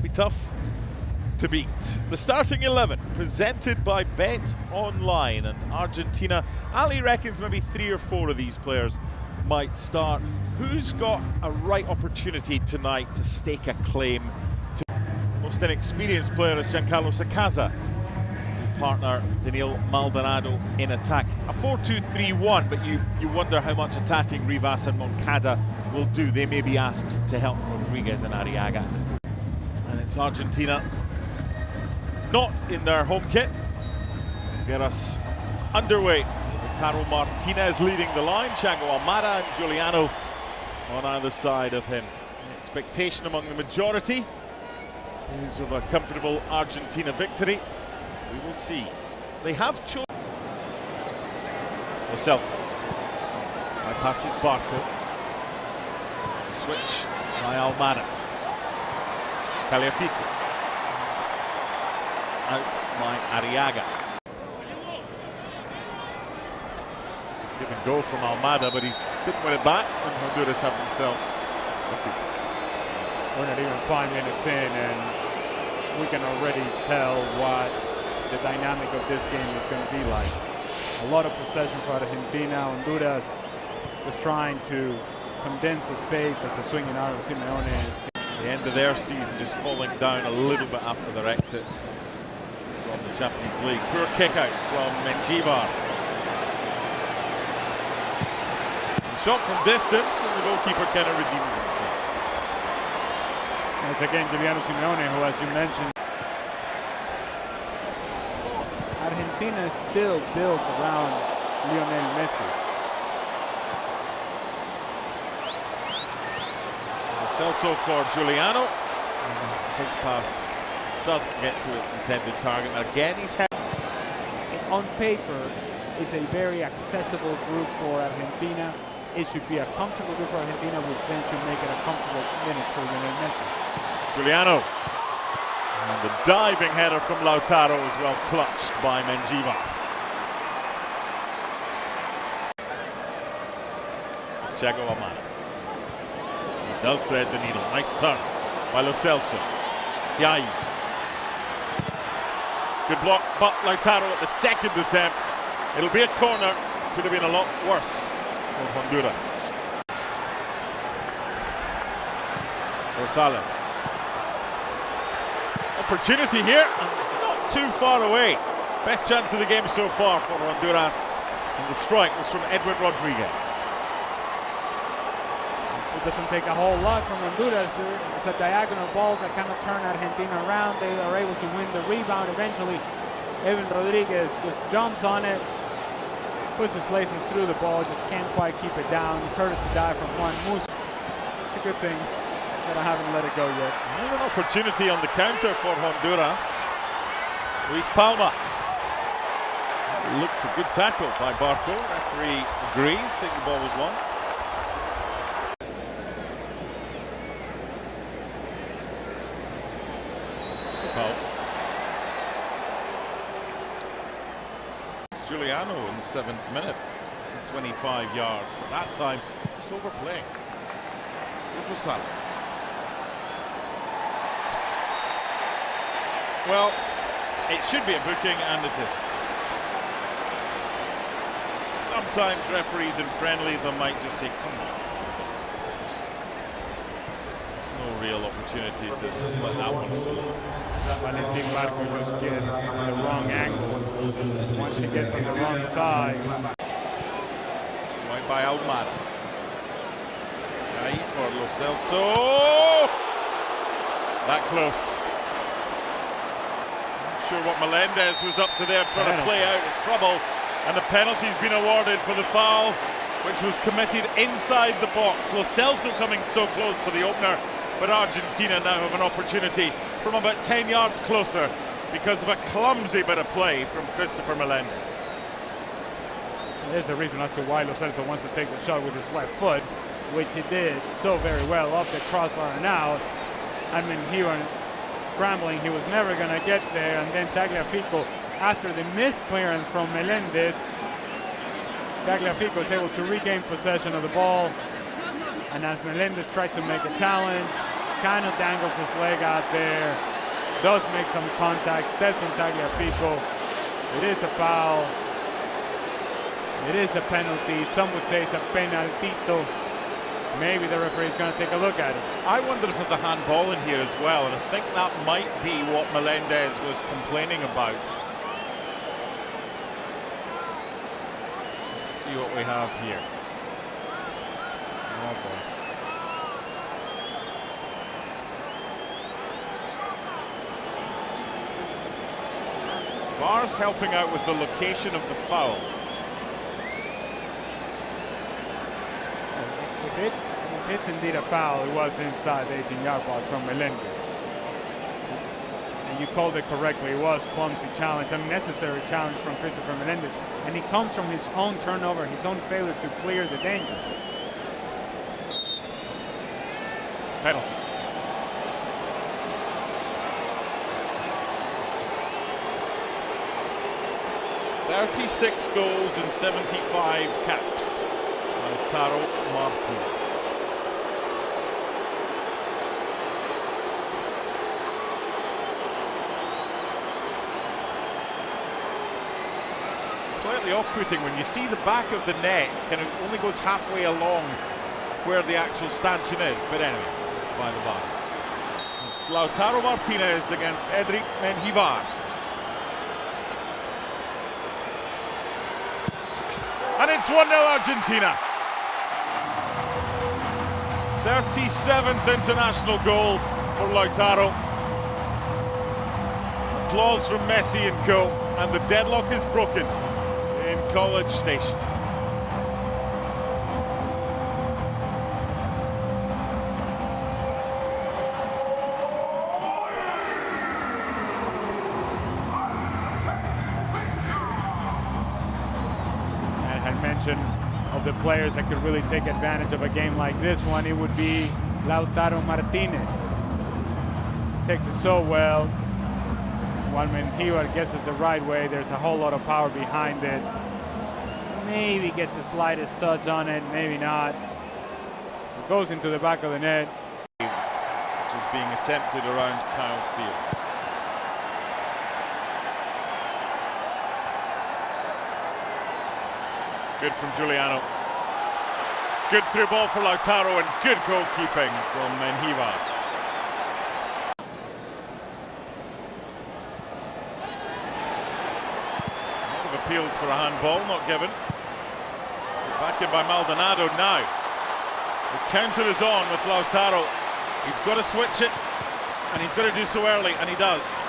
be tough to beat. The starting 11 presented by Bet Online, and Argentina. Ali reckons maybe 3 or 4 of these players might start. Who's got a right opportunity tonight to stake a claim to most inexperienced player is Giancarlo Sacasa, partner Daniil Maldonado in attack. A 4-2-3-1, but you wonder how much attacking Rivas and Moncada will do. They may be asked to help Rodriguez and Arriaga. And it's Argentina not in their home kit. Get us underway. Lautaro Martinez leading the line, Thiago Almada and Giuliano on either side of him. The expectation among the majority is of a comfortable Argentina victory. We will see. They have chosen Lo Celso. Bypasses Barco. Switch by Almada. Tagliafico. Out by Arriaga. Give and go from Almada, but he didn't win it back, and Honduras have themselves a free kick. We're not even 5 minutes in, and we can already tell what the dynamic of this game is going to be like. A lot of possession for Argentina. Honduras just trying to condense the space as the swinging out of Simeone. The end of their season just falling down a little bit after their exit from the Champions League. Poor kick out from Mendjivar. Shot from distance, and the goalkeeper kind of redeems himself. And it's again Giuliano Simeone, who, as you mentioned, Argentina is still built around Lionel Messi. Celso for Giuliano. His pass doesn't get to its intended target. Again, he's had. On paper, it's a very accessible group for Argentina. It should be a comfortable group for Argentina, which then should make it a comfortable minute for Lionel Messi. Giuliano. And the diving header from Lautaro is well clutched by Mendjivar. This is Thiago Almada. He does thread the needle. Nice turn by Lo Celso. Yai. Good block, but Lautaro at the second attempt. It'll be a corner. Could have been a lot worse for Honduras. Rosales. Opportunity here, and not too far away. Best chance of the game so far for Honduras, and the strike was from Edwin Rodriguez. It doesn't take a whole lot from Honduras. It's a diagonal ball that kind of turned Argentina around. They are able to win the rebound eventually. Edwin Rodriguez just jumps on it, puts his laces through the ball, just can't quite keep it down. Courtesy dive from Juan Musa. It's a good thing that I haven't let it go yet. There's an opportunity on the counter for Honduras. Luis Palma. Looked a good tackle by Barco. Referee agrees, saying the ball was won. It's a foul. It's Giuliano in the 7th minute from 25 yards, but that time just overplaying. Here's Rosales. Well, it should be a booking, and it is. Sometimes referees in friendlies, I might just say, come on. There's no real opportunity to let that one slip. Valentin Barco just gets the wrong angle. Once he gets on the wrong side. Right by Almada. Ahí for Lo Celso. That close. Sure what Melendez was up to there, trying to play out in trouble, and the penalty's been awarded for the foul, which was committed inside the box. Lo Celso coming so close to the opener, but Argentina now have an opportunity from about 10 yards closer because of a clumsy bit of play from Christopher Melendez. There's a reason as to why Lo Celso wants to take the shot with his left foot, which he did so very well off the crossbar and out. I mean, he was scrambling, he was never going to get there, and then Tagliafico, after the missed clearance from Melendez, Tagliafico is able to regain possession of the ball, and as Melendez tries to make a challenge, kind of dangles his leg out there, does make some contact, steps from Tagliafico. It is a foul. It is a penalty. Some would say it's a penaltito. Maybe the referee is going to take a look at it. I wonder if there's a handball in here as well, and I think that might be what Melendez was complaining about. Let's see what we have here. Oh boy. VAR's helping out with the location of the foul. If it's indeed a foul, it was inside the 18-yard box from Melendez. And you called it correctly. It was clumsy challenge, unnecessary challenge from Christopher Melendez. And it comes from his own turnover, his own failure to clear the danger. Penalty. "36 goals and 75 caps." Lautaro Martinez. Slightly off-putting when you see the back of the net kind of only goes halfway along where the actual stanchion is, but anyway, it's by the bars. It's Lautaro Martinez against Edric Menjivar. And it's 1-0 Argentina. 37th international goal for Lautaro. Applause from Messi and co. And the deadlock is broken in College Station. Mention of the players that could really take advantage of a game like this one, it would be Lautaro Martinez. Takes it so well. When Menjivar gets it the right way, there's a whole lot of power behind it. Maybe gets the slightest touch on it, maybe not. It goes into the back of the net. Which is being attempted around Kyle Field. Good from Giuliano. Good through ball for Lautaro and good goalkeeping from Menjivar. A lot of appeals for a handball, not given. Back in by Maldonado now. The counter is on with Lautaro. He's got to switch it, and he's got to do so early, and he does.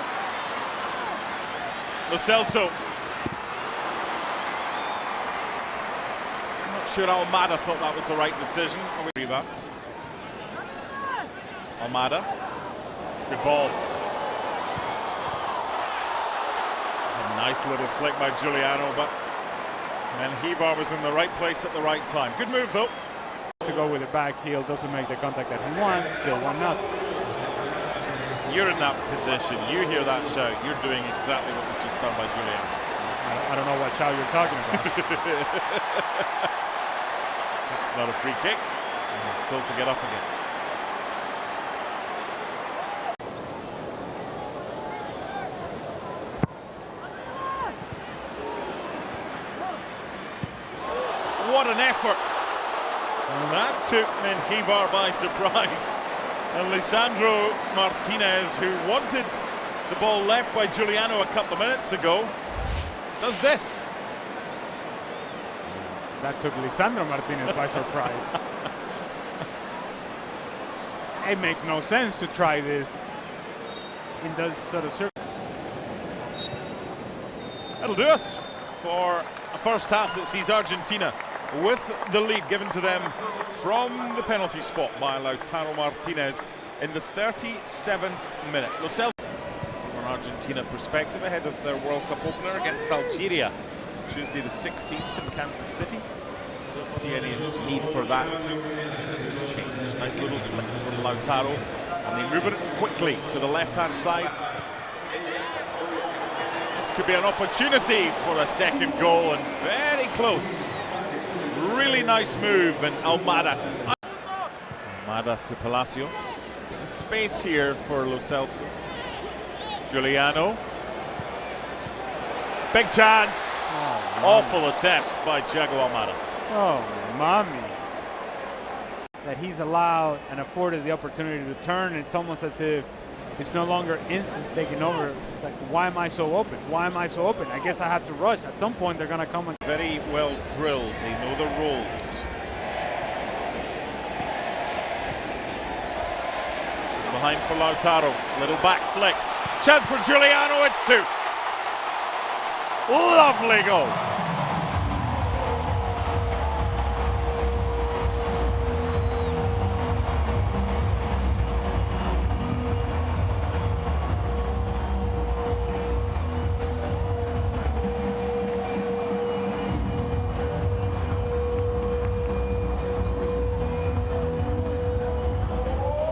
Lo Celso. Sure, Almada thought that was the right decision. Rivas. Almada. Good ball. It's a nice little flick by Giuliano, but Menjivar was in the right place at the right time. Good move though. To go with the back heel, doesn't make the contact that he wants, still 1-0. You're in that position, you hear that shout, you're doing exactly what was just done by Giuliano. I don't know what shout you're talking about. It's not a free kick, and he's told to get up again. What an effort! And that took Menjivar by surprise. And Lisandro Martinez, who wanted the ball left by Giuliano a couple of minutes ago, does this. That took Lisandro Martinez by surprise. It makes no sense to try this in those sort of circles. That'll do us for a first half that sees Argentina with the lead given to them from the penalty spot by Lautaro Martinez in the 37th minute. Lo Celso, from an Argentina perspective, ahead of their World Cup opener against Algeria, Tuesday the 16th in Kansas City. Don't see any need for that to change. Nice little flick from Lautaro, and they move it quickly to the left-hand side. This could be an opportunity for a second goal, and very close. Really nice move, and Almada to Palacios. Space here for Lo Celso. Giuliano. Big chance. Oh, awful attempt by Thiago Almada. Oh, mommy. That he's allowed and afforded the opportunity to turn. It's almost as if it's no longer instance taking over. It's like, why am I so open? Why am I so open? I guess I have to rush. At some point, they're going to come and... Very well drilled. They know the roles. Behind for Lautaro. Little back flick. Chance for Giuliano. It's two. Lovely goal.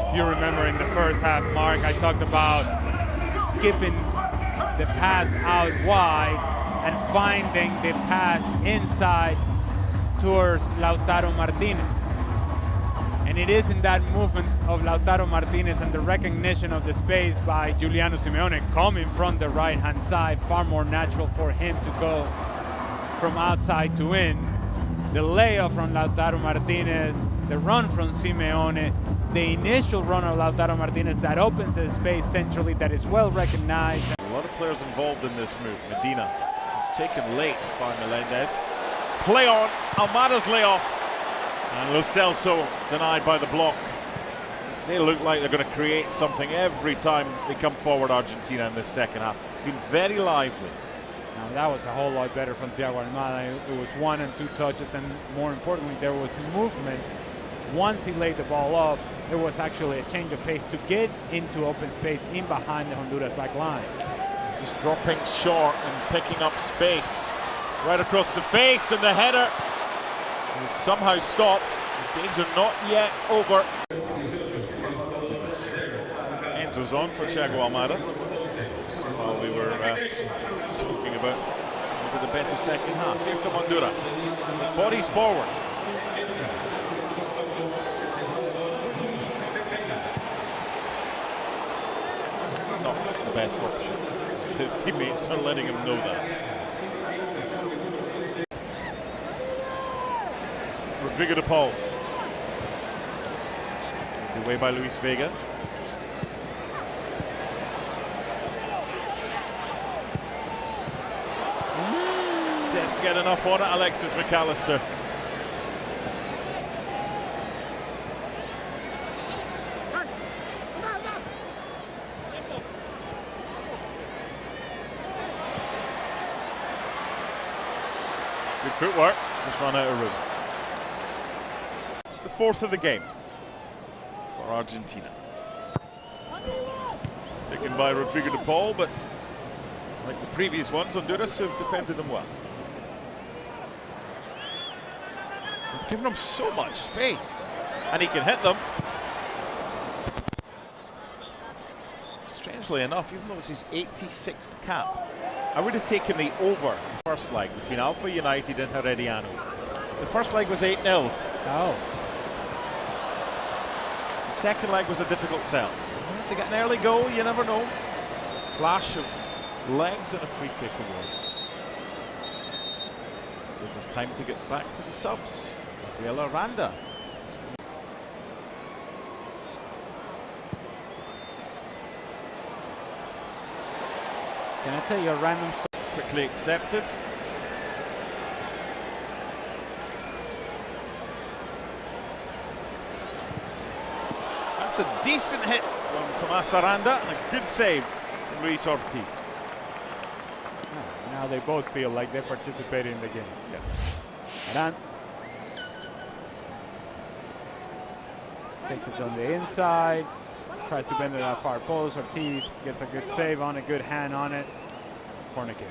If you remember in the first half, Mark, I talked about skipping the pass out wide and finding the pass inside towards Lautaro Martinez. And it is in that movement of Lautaro Martinez and the recognition of the space by Giuliano Simeone coming from the right-hand side, far more natural for him to go from outside to in. The layup from Lautaro Martinez, the run from Simeone, the initial run of Lautaro Martinez that opens the space centrally that is well recognized. A lot of players involved in this move. Medina was taken late by Melendez. Play on, Almada's layoff, and Lo Celso denied by the block. They look like they're going to create something every time they come forward, Argentina, in this second half. Been very lively. Now that was a whole lot better from Thiago Almada. It was 1 and 2 touches, and more importantly, there was movement. Once he laid the ball off, there was actually a change of pace to get into open space in behind the Honduras back line. Just dropping short and picking up space right across the face, and the header is somehow stopped. The danger not yet over. Enzo's on for Thiago Almada. Just while we were talking about the better second half. Here come Honduras. With bodies forward. Not the best option. His teammates are letting him know that. Rodrigo de Paul. Away by Luis Vega. Didn't get enough on it, Alexis McAllister. Good footwork, just run out of room. It's the fourth of the game for Argentina. Taken by Rodrigo de Paul, but like the previous ones, Honduras have defended them well. They've given him so much space, and he can hit them. Strangely enough, even though it's his 86th cap, I would have taken the over the first leg between Alpha United and Herediano. The first leg was 8-0. Oh. The second leg was a difficult sell. If they get an early goal, you never know. Flash of legs and a free kick award. Gives us time to get back to the subs. Gabriel Aranda. Can I tell you a random story? Quickly accepted. That's a decent hit from Tomas Aranda and a good save from Luis Ortiz. Now they both feel like they participated in the game. Yeah. Aran takes it on the inside, tries to bend it out far post. Ortiz gets a good save on it, good hand on it. Corner kick.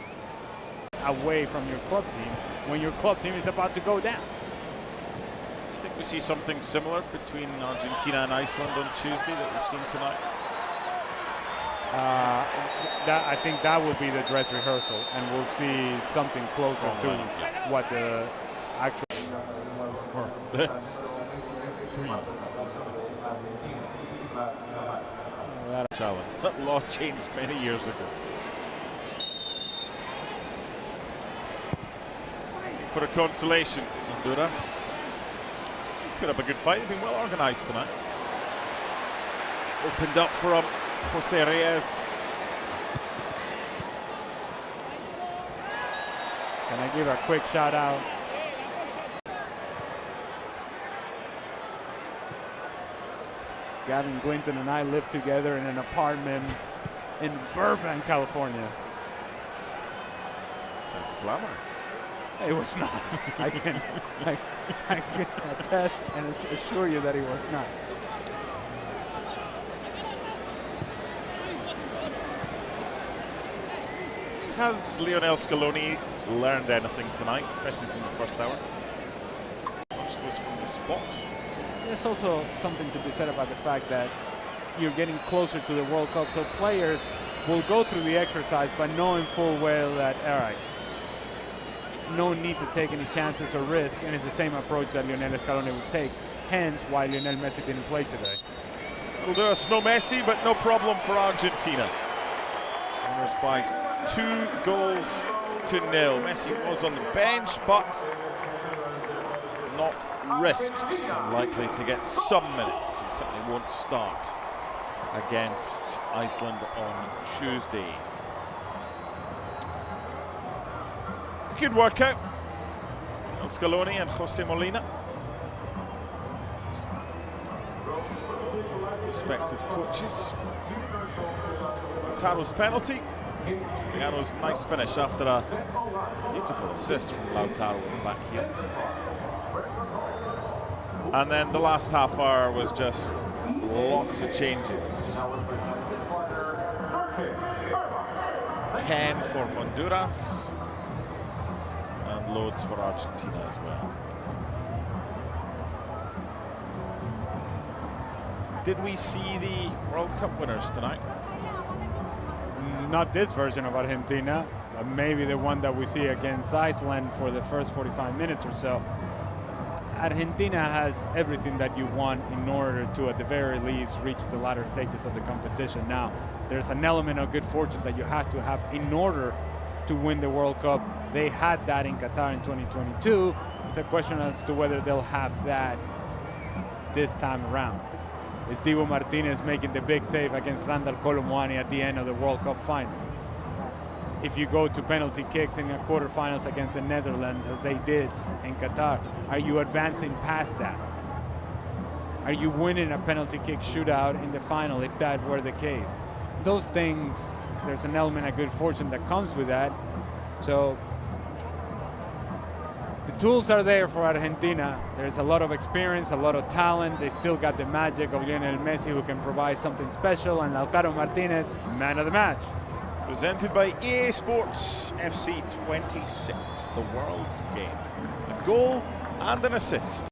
Away from your club team when your club team is about to go down. I think we see something similar between Argentina and Iceland on Tuesday that we've seen tonight. I think that will be the dress rehearsal, and we'll see something closer to what the actual. This. that challenge. That law changed many years ago. For a consolation, Honduras put up a good fight. They've been well organised tonight. Opened up for him, Jose Reyes. Can I give a quick shout out? Gavin Glinton and I lived together in an apartment in Burbank, California. Sounds glamorous. It was not. I can attest and assure you that it was not. Has Lionel Scaloni learned anything tonight, especially from the first hour? First was from the spot. There's also something to be said about the fact that you're getting closer to the World Cup, so players will go through the exercise but knowing full well that, all right, no need to take any chances or risk, and it's the same approach that Lionel Scaloni would take, hence why Lionel Messi didn't play today. It'll do us no Messi, but no problem for Argentina. Winners by 2-0. Messi was on the bench, but not risked, and likely to get some minutes. He certainly won't start against Iceland on Tuesday. Good workout. Scaloni and Jose Molina, respective coaches. Lautaro's penalty. Giuliano's nice finish after a beautiful assist from Lautaro in the back heel. And then the last half hour was just lots of changes. 10 for Honduras and loads for Argentina as well. Did we see the World Cup winners tonight? Not this version of Argentina, but maybe the one that we see against Iceland for the first 45 minutes or so. Argentina has everything that you want in order to, at the very least, reach the latter stages of the competition. Now, there's an element of good fortune that you have to have in order to win the World Cup. They had that in Qatar in 2022. It's a question as to whether they'll have that this time around. Is Diego Martinez making the big save against Randal Kolo Muani at the end of the World Cup final? If you go to penalty kicks in the quarterfinals against the Netherlands, as they did in Qatar, are you advancing past that? Are you winning a penalty kick shootout in the final if that were the case? Those things, there's an element of good fortune that comes with that. So the tools are there for Argentina. There's a lot of experience, a lot of talent. They still got the magic of Lionel Messi, who can provide something special, and Lautaro Martinez, man of the match. Presented by EA Sports FC 26, the world's game. A goal and an assist.